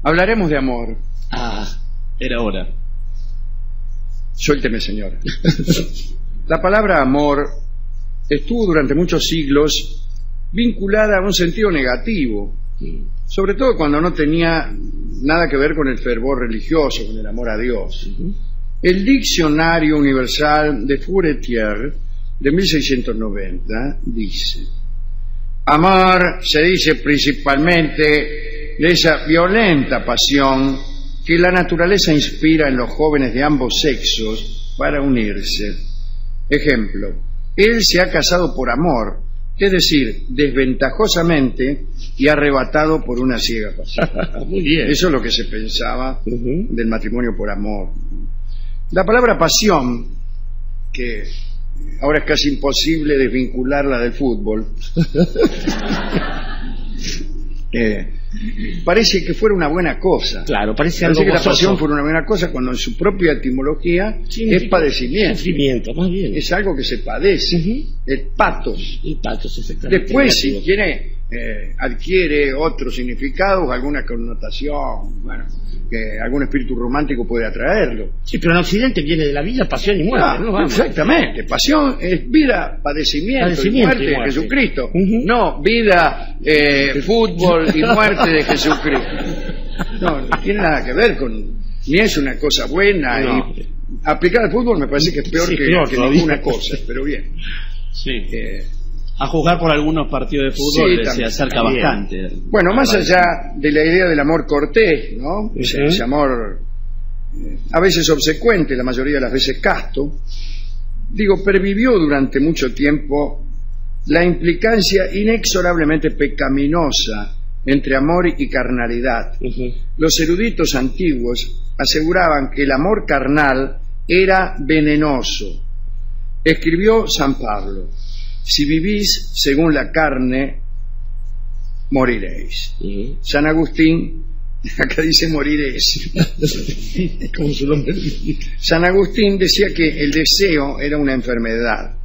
Hablaremos de amor. Era hora. Suélteme, señora. La palabra amor estuvo durante muchos siglos vinculada a un sentido negativo, sobre todo cuando no tenía nada que ver con el fervor religioso, con el amor a Dios. El Diccionario Universal de Furetière de 1690 dice: amor se dice principalmente de esa violenta pasión que la naturaleza inspira en los jóvenes de ambos sexos para unirse. Ejemplo: él se ha casado por amor, es decir, desventajosamente y arrebatado por una ciega pasión. Muy bien. Eso es lo que se pensaba del matrimonio por amor. La palabra pasión, que ahora es casi imposible desvincularla del fútbol, parece que fuera una buena cosa. Claro, parece que la gozoso. pasión fuera una buena cosa cuando en su propia etimología es padecimiento. Sufrimiento, más bien. Es algo que se padece. El patos. El patos, exactamente. Después, si quiere, adquiere otro significado, alguna connotación, bueno, que algún espíritu romántico puede atraerlo. Sí, pero en Occidente viene de la vida, pasión y muerte, ¿no? Vamos. Exactamente. Pasión es vida, padecimiento y muerte de Jesucristo. No vida, fútbol y muerte de Jesucristo. No tiene nada que ver con... Ni es una cosa buena. No. Y aplicar al fútbol me parece que es peor que ninguna cosa, pero bien. Sí. A jugar por algunos partidos de fútbol se acerca bastante. Bueno, más allá de la idea del amor cortés, ¿no? Ese amor a veces obsecuente, la mayoría de las veces casto, pervivió durante mucho tiempo la implicancia inexorablemente pecaminosa entre amor y carnalidad. Los eruditos antiguos aseguraban que el amor carnal era venenoso. Escribió San Pablo: si vivís según la carne, moriréis. San Agustín, acá dice moriréis. Como su nombre. San Agustín decía que el deseo era una enfermedad.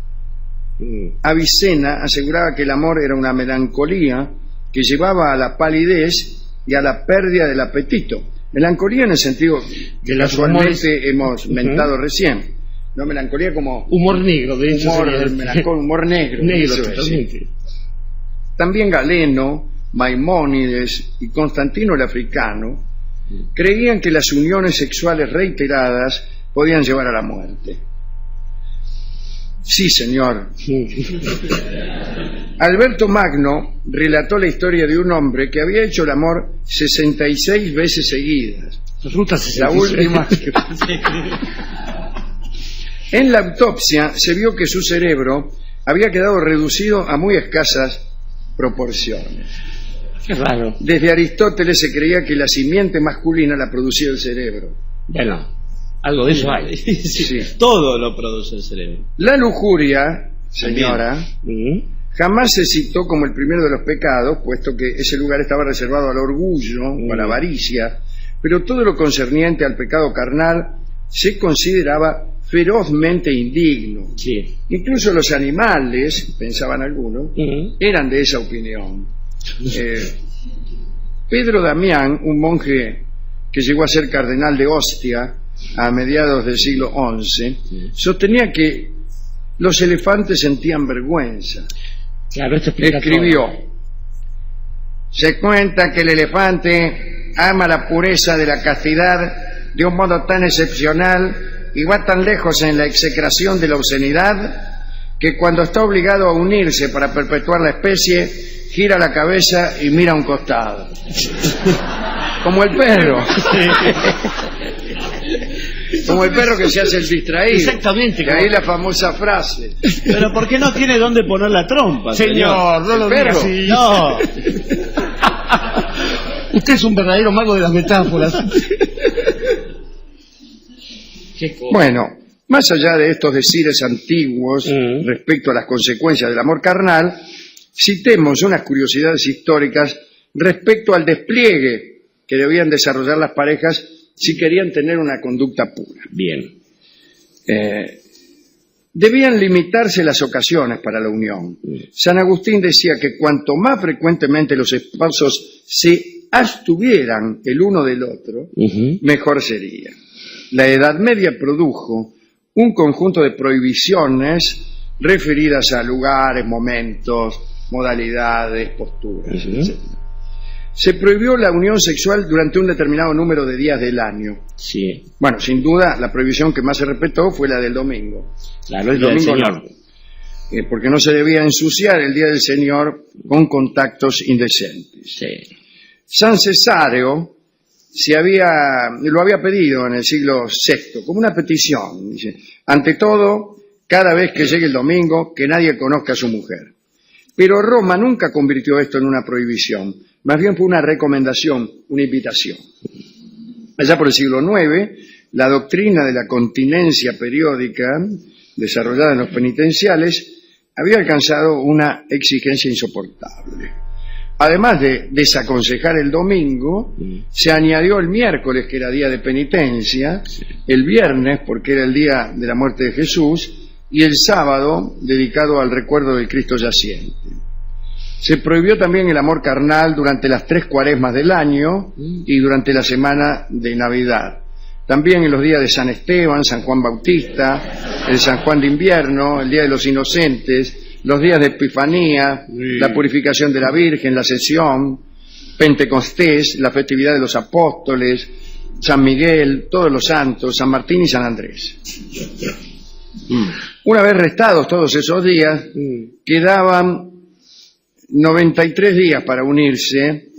Avicena aseguraba que el amor era una melancolía que llevaba a la palidez y a la pérdida del apetito. Melancolía en el sentido que casualmente hemos mentado recién. No, melancolía como... humor negro, de hecho. Humor negro. Negro, totalmente. Sí. También Galeno, Maimónides y Constantino el Africano creían que las uniones sexuales reiteradas podían llevar a la muerte. Sí, señor. Alberto Magno relató la historia de un hombre que había hecho el amor 66 veces seguidas. La última... En la autopsia se vio que su cerebro había quedado reducido a muy escasas proporciones. Qué raro. Desde Aristóteles se creía que la simiente masculina la producía el cerebro. Bueno, algo de eso hay. Sí. Todo lo produce el cerebro. La lujuria, señora, jamás se citó como el primero de los pecados, puesto que ese lugar estaba reservado al orgullo, a la avaricia, pero todo lo concerniente al pecado carnal se consideraba ferozmente indigno. Sí. Incluso los animales, pensaban algunos, eran de esa opinión. Pedro Damián, un monje que llegó a ser cardenal de Ostia a mediados del siglo XI, sostenía que los elefantes sentían vergüenza. Claro, esto explica Escribió: todo. Se cuenta que el elefante ama la pureza de la castidad de un modo tan excepcional y va tan lejos en la execración de la obscenidad que cuando está obligado a unirse para perpetuar la especie, gira la cabeza y mira a un costado. Como el perro. Como el perro que se hace el distraído. Exactamente. De ahí la famosa frase. Pero ¿por qué no tiene dónde poner la trompa, señor? No lo diga así. No. Usted es un verdadero mago de las metáforas. Bueno, más allá de estos decires antiguos respecto a las consecuencias del amor carnal, citemos unas curiosidades históricas respecto al despliegue que debían desarrollar las parejas si querían tener una conducta pura. Bien. Debían limitarse las ocasiones para la unión. San Agustín decía que cuanto más frecuentemente los esposos se abstuvieran el uno del otro, mejor sería. La Edad Media produjo un conjunto de prohibiciones referidas a lugares, momentos, modalidades, posturas, etc. Se prohibió la unión sexual durante un determinado número de días del año. Sí. Bueno, sin duda, la prohibición que más se respetó fue la del domingo. Claro, el domingo no. Porque no se debía ensuciar el Día del Señor con contactos indecentes. Sí. San Cesáreo lo había pedido en el siglo VI, como una petición. Dice, ante todo, cada vez que llegue el domingo, que nadie conozca a su mujer. Pero Roma nunca convirtió esto en una prohibición, más bien fue una recomendación, una invitación. Allá por el siglo IX, la doctrina de la continencia periódica, desarrollada en los penitenciales, había alcanzado una exigencia insoportable. Además de desaconsejar el domingo, se añadió el miércoles, que era día de penitencia, el viernes, porque era el día de la muerte de Jesús, y el sábado, dedicado al recuerdo del Cristo yaciente. Se prohibió también el amor carnal durante las 3 cuaresmas del año y durante la semana de Navidad. También en los días de San Esteban, San Juan Bautista, el San Juan de Invierno, el Día de los Inocentes, los días de Epifanía, la purificación de la Virgen, la Ascensión, Pentecostés, la festividad de los apóstoles, San Miguel, todos los santos, San Martín y San Andrés. Una vez restados todos esos días, quedaban 93 días para unirse,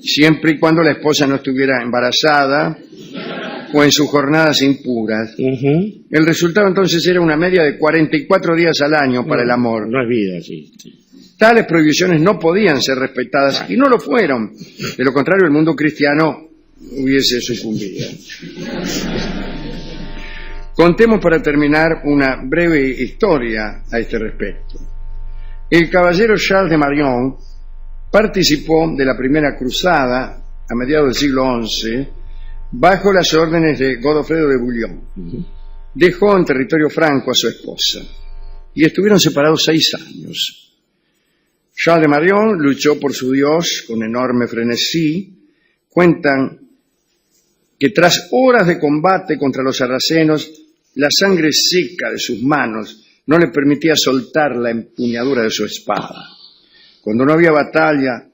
siempre y cuando la esposa no estuviera embarazada o en sus jornadas impuras. El resultado entonces era una media de 44 días al año para el amor. No es vida, sí. Tales prohibiciones no podían ser respetadas y no lo fueron. De lo contrario, el mundo cristiano hubiese sucumbido. Contemos para terminar una breve historia a este respecto. El caballero Charles de Marion participó de la primera cruzada a mediados del siglo XI bajo las órdenes de Godofredo de Bouillon. Dejó en territorio franco a su esposa y estuvieron separados 6 años. Charles de Marion luchó por su Dios con enorme frenesí. Cuentan que tras horas de combate contra los sarracenos, la sangre seca de sus manos no le permitía soltar la empuñadura de su espada. Cuando no había batalla,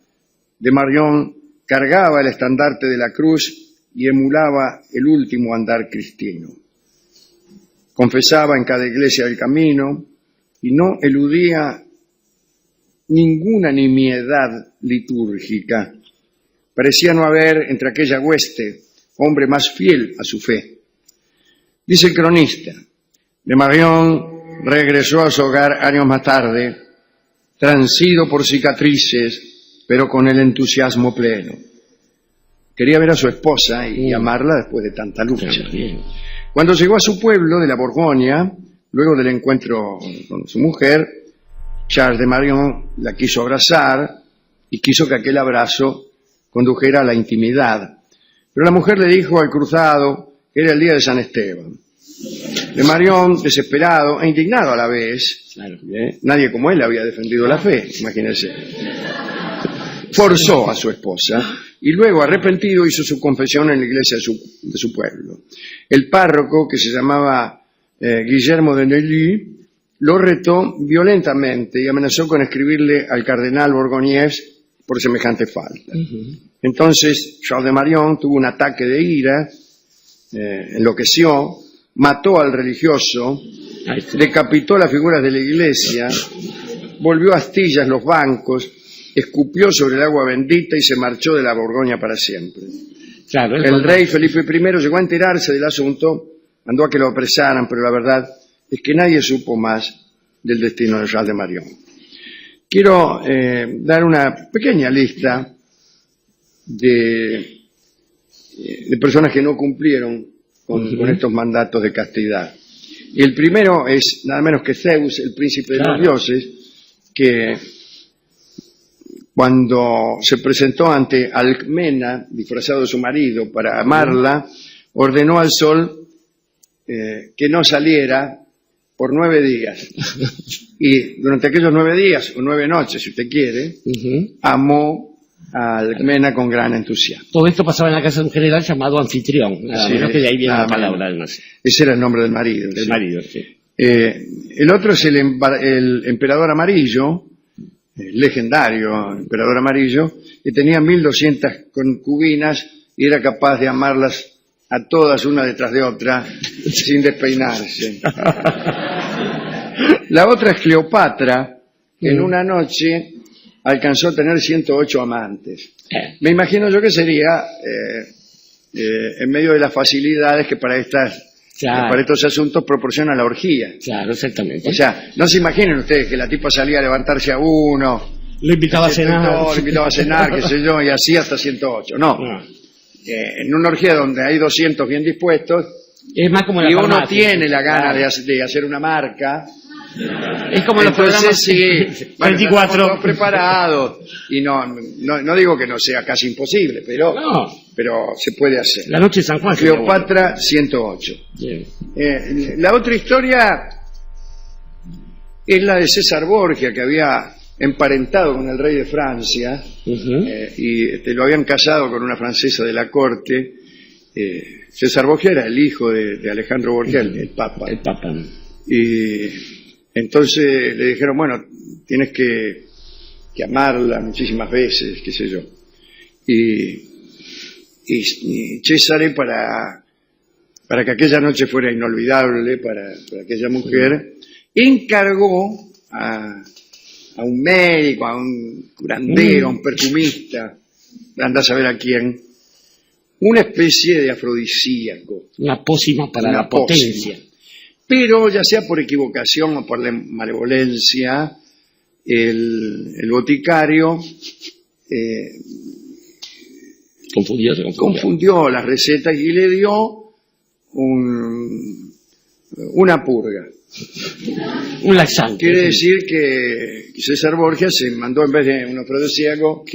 de Marion cargaba el estandarte de la cruz y emulaba el último andar cristiano. Confesaba en cada iglesia del camino y no eludía ninguna nimiedad litúrgica. Parecía no haber entre aquella hueste hombre más fiel a su fe. Dice el cronista, de Marion regresó a su hogar años más tarde, transido por cicatrices, pero con el entusiasmo pleno. Quería ver a su esposa y amarla después de tanta lucha. Cuando llegó a su pueblo de la Borgoña, luego del encuentro con su mujer, Charles de Marion la quiso abrazar y quiso que aquel abrazo condujera a la intimidad. Pero la mujer le dijo al cruzado que era el día de San Esteban. De Marion, desesperado e indignado a la vez, nadie como él había defendido la fe, imagínense, forzó a su esposa y luego, arrepentido, hizo su confesión en la iglesia de su pueblo. El párroco, que se llamaba Guillermo de Neuilly, lo retó violentamente y amenazó con escribirle al cardenal Borgoñés por semejante falta. Entonces Charles de Marion tuvo un ataque de ira, enloqueció, mató al religioso, decapitó las figuras de la iglesia, volvió a astillas los bancos, escupió sobre el agua bendita y se marchó de la Borgoña para siempre. Claro, el rey Felipe I llegó a enterarse del asunto, mandó a que lo apresaran, pero la verdad es que nadie supo más del destino de Charles de Marion. Quiero dar una pequeña lista de personas que no cumplieron con estos mandatos de castidad. Y el primero es nada menos que Zeus, el príncipe de los dioses, que cuando se presentó ante Alcmena, disfrazado de su marido, para amarla, ordenó al sol que no saliera por 9 días. Y durante aquellos 9 días, o 9 noches, si usted quiere, amó Alcmena con gran entusiasmo. Todo esto pasaba en la casa de un general llamado Anfitrión, nada menos que de ahí viene la palabra. Además. Ese era el nombre del marido. Del marido, sí. El otro es el emperador amarillo, el legendario emperador amarillo, que tenía 1200 concubinas y era capaz de amarlas a todas una detrás de otra sin despeinarse. La otra es Cleopatra, que en una noche alcanzó a tener 108 amantes. Me imagino yo que sería en medio de las facilidades que para estos asuntos proporciona la orgía. Claro, exactamente. O sea, no se imaginen ustedes que la tipa salía a levantarse a uno, lo invitaba a cenar, qué sé yo, y así hasta 108. No. En una orgía donde hay 200 bien dispuestos, es más como y uno tiene la gana de hacer una marca. Es como los programas, sí, 24 todos preparados, y no digo que no sea casi imposible, pero se puede hacer. La noche de San Juan. Cleopatra 108. La otra historia es la de César Borgia, que había emparentado con el rey de Francia, y lo habían casado con una francesa de la corte. César Borgia era el hijo de Alejandro Borgia, el Papa. El Papa. Y entonces le dijeron, bueno, tienes que amarla muchísimas veces, qué sé yo. Y César, para que aquella noche fuera inolvidable para aquella mujer, encargó a un médico, a un curandero, a un perfumista, anda a saber a quién, una especie de afrodisíaco. Una pócima para la potencia. Pero ya sea por equivocación o por la malevolencia, el boticario confundió las recetas y le dio una purga. Un laxante. Quiere decir que César Borgia se mandó, en vez de un afrodisíaco,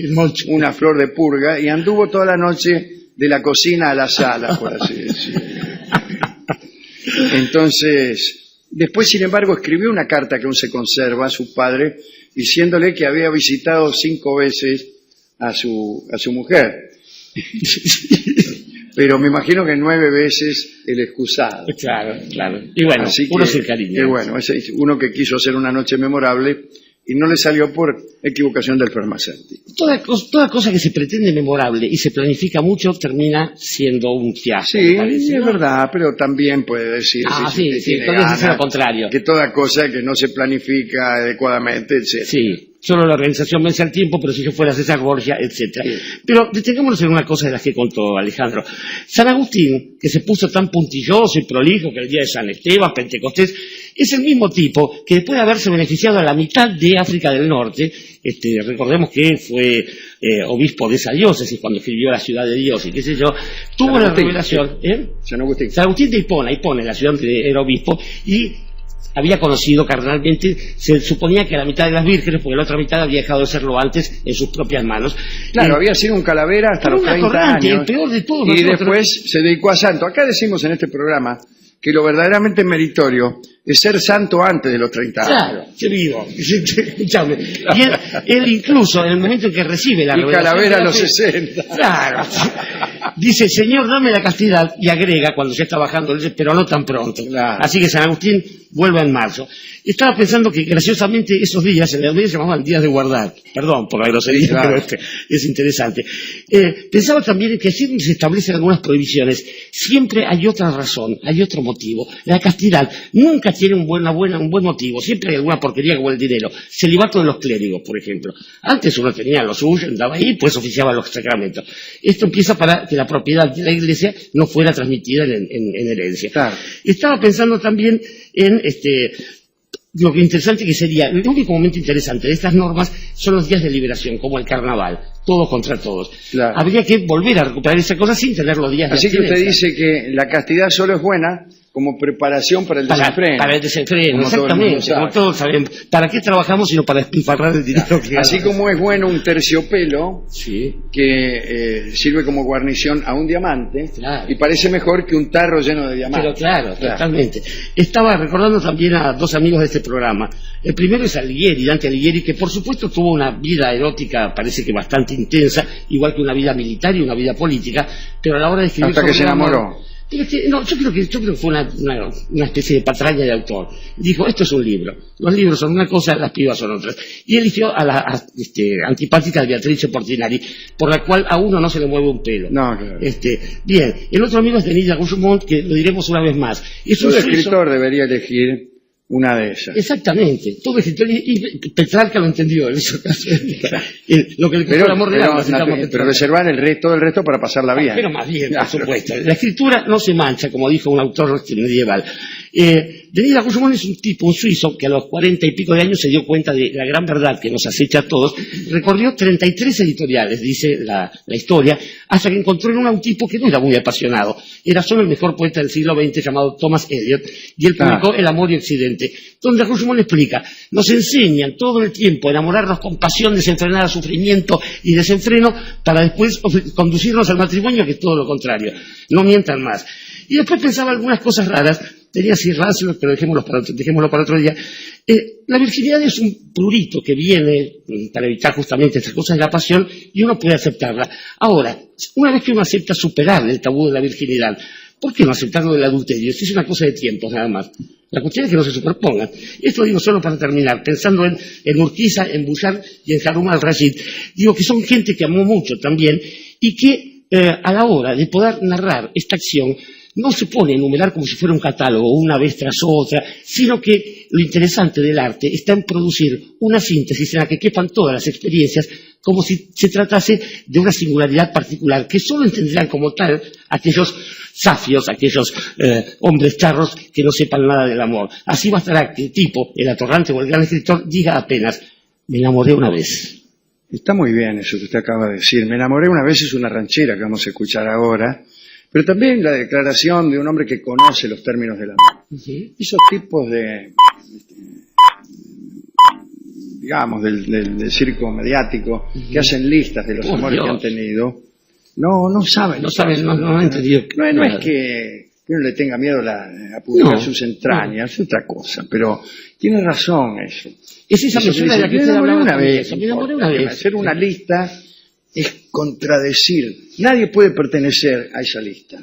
una flor de purga, y anduvo toda la noche de la cocina a la sala, por así decirlo. Entonces, después, sin embargo, escribió una carta que aún se conserva a su padre, diciéndole que había visitado 5 veces a su mujer. Pero me imagino que 9 veces el excusado. Claro. Y bueno, uno se encariña. Bueno, es uno que quiso hacer una noche memorable y no le salió por equivocación del farmacéutico. Toda cosa que se pretende memorable y se planifica mucho termina siendo un fiasco. Sí, parece, es verdad, pero también puede decir lo contrario. Que toda cosa que no se planifica adecuadamente, etc. Sí, solo la organización vence al tiempo, pero si yo fuera César Borgia, etc. Sí. Pero detengámonos en una cosa de las que contó Alejandro. San Agustín, que se puso tan puntilloso y prolijo que el día de San Esteban, Pentecostés, es el mismo tipo que después de haberse beneficiado a la mitad de África del Norte, recordemos que fue obispo de esa diócesis cuando escribió La ciudad de Dios y qué sé yo, tuvo la revelación. San Agustín. San Agustín de Hipona, la ciudad donde era obispo, y había conocido carnalmente, se suponía que la mitad de las vírgenes, porque la otra mitad había dejado de serlo antes en sus propias manos. Claro, había sido un calavera hasta los 30 años. El peor de todos. Y después se dedicó a santo. Acá decimos en este programa que lo verdaderamente meritorio es ser santo antes de los 30 años. Claro, querido, escúchame. Y él incluso, en el momento en que recibe la revelación... Y calavera a los 60. Claro. Dice, Señor, dame la castidad, y agrega, cuando ya está bajando, dice, pero no tan pronto. Claro. Así que San Agustín vuelve en marzo. Estaba pensando que, graciosamente, esos días, en la Edad Media se llamaban días de guardar. Perdón por la grosería, claro. Pero es interesante. Pensaba también que así se establecen algunas prohibiciones. Siempre hay otra razón, hay otro motivo. La castidad nunca tiene un buen motivo. Siempre hay alguna porquería como el dinero. Celibato de los clérigos, por ejemplo. Antes uno tenía lo suyo, andaba ahí, pues oficiaba los sacramentos. Esto empieza para que la propiedad de la Iglesia no fuera transmitida en herencia. Claro. Estaba pensando también en lo que interesante que sería, el único momento interesante de estas normas son los días de liberación, como el carnaval, todos contra todos. Claro. Habría que volver a recuperar esa cosa sin tener los días de abstinencia. Así que usted dice que la castidad solo es buena como preparación para el desenfreno. Para el desenfreno, exactamente. Como todos sabemos. ¿Para qué trabajamos sino para despilfarrar el dinero que Así como es bueno un terciopelo, sí, que sirve como guarnición a un diamante, claro, y parece mejor que un tarro lleno de diamantes. Pero claro, totalmente. Estaba recordando también a dos amigos de este programa. El primero es Alighieri, Dante Alighieri, que por supuesto tuvo una vida erótica, parece que bastante intensa, igual que una vida militar y una vida política, pero a la hora de escribir... Hasta que se enamoró. No, yo creo que fue una especie de patraña de autor. Dijo, esto es un libro. Los libros son una cosa, las pibas son otras. Y eligió a la antipática de Beatrice Portinari, por la cual a uno no se le mueve un pelo. No, claro. Bien, el otro amigo es Denis Gougemont, que lo diremos una vez más. Todo escritor debería elegir una de esas. Exactamente, todo escritor, y Petrarca lo entendió en esa ocasión. Lo que le costó el amor de alma. Pero reservar todo el resto para pasarla bien. Pero más bien, por supuesto. La escritura no se mancha, como dijo un autor medieval. Denis Gougemont es un tipo, un suizo, que a los 40 y pico de años se dio cuenta de la gran verdad que nos acecha a todos. Recorrió 33 editoriales, dice la historia, hasta que encontró en una un tipo que no era muy apasionado. Era solo el mejor poeta del siglo XX, llamado Thomas Eliot, y él publicó El amor y Occidente, donde Gougemont explica, nos enseñan todo el tiempo a enamorarnos con pasión desenfrenada, sufrimiento y desenfreno, para después conducirnos al matrimonio, que es todo lo contrario. No mientan más. Y después pensaba algunas cosas raras, tenía así raras, pero dejémoslo para otro día. La virginidad es un prurito que viene para evitar justamente estas cosas de la pasión, y uno puede aceptarla. Ahora, una vez que uno acepta superar el tabú de la virginidad, ¿por qué no aceptarlo del adulterio? Es una cosa de tiempos nada más. La cuestión es que no se superpongan. Esto digo solo para terminar, pensando en Urquiza, en Bouchard y en Harun al-Rashid. Digo que son gente que amó mucho también, y que a la hora de poder narrar esta acción no se pone a enumerar como si fuera un catálogo, una vez tras otra, sino que lo interesante del arte está en producir una síntesis en la que quepan todas las experiencias, como si se tratase de una singularidad particular, que solo entenderán como tal aquellos safios, aquellos hombres charros que no sepan nada del amor. Así bastará que el tipo, el atorrante o el gran escritor, diga apenas, me enamoré una vez. Está muy bien eso que usted acaba de decir. Me enamoré una vez es una ranchera que vamos a escuchar ahora, pero también la declaración de un hombre que conoce los términos del amor. Esos tipos digamos, del circo mediático, que hacen listas de los amores que han tenido, no saben. No han entendido. No es que uno le tenga miedo a publicar sus entrañas, es otra cosa, pero tiene razón eso. Es esa persona de la que usted hablaba una vez. Me enamoré una vez. Hacer una lista es contradecir. Nadie puede pertenecer a esa lista.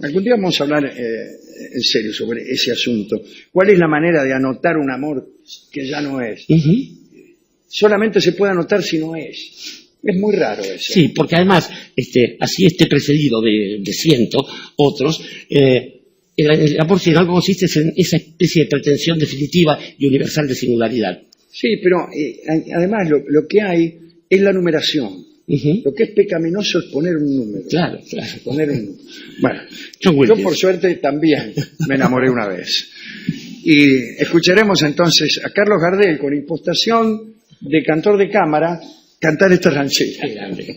Algún día vamos a hablar en serio sobre ese asunto. ¿Cuál es la manera de anotar un amor que ya no es? Solamente se puede anotar si no es. Es muy raro eso. Sí, porque además, así precedido de ciento otros, el amor si en algo consiste en esa especie de pretensión definitiva y universal de singularidad. Sí, pero además lo que hay es la numeración. Lo que es pecaminoso es poner un número. Claro. Poner un número. Bueno, yo por suerte también me enamoré una vez. Y escucharemos entonces a Carlos Gardel con impostación de cantor de cámara cantar esta ranchera. Adelante.